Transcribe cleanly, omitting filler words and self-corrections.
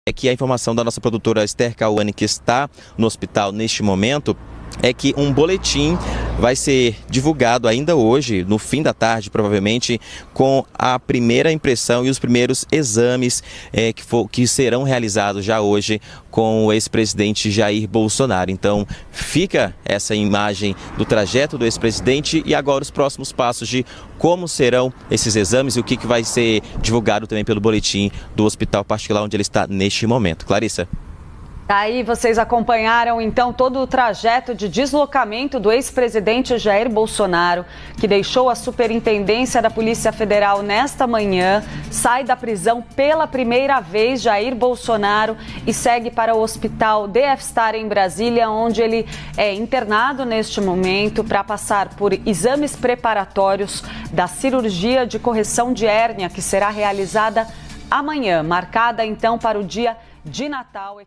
É que a informação da nossa produtora Esther Cauane, que está no hospital neste momento, é que um boletim vai ser divulgado ainda hoje, no fim da tarde, provavelmente, com a primeira impressão e os primeiros exames que serão realizados já hoje com o ex-presidente Jair Bolsonaro. Então, fica essa imagem do trajeto do ex-presidente e agora os próximos passos de como serão esses exames e o que vai ser divulgado também pelo boletim do hospital particular onde ele está neste momento. Clarissa. Aí vocês acompanharam então todo o trajeto de deslocamento do ex-presidente Jair Bolsonaro, que deixou a Superintendência da Polícia Federal nesta manhã, sai da prisão pela primeira vez, Jair Bolsonaro, e segue para o Hospital DF Star em Brasília, onde ele é internado neste momento para passar por exames preparatórios da cirurgia de correção de hérnia, que será realizada amanhã, marcada então para o dia de Natal.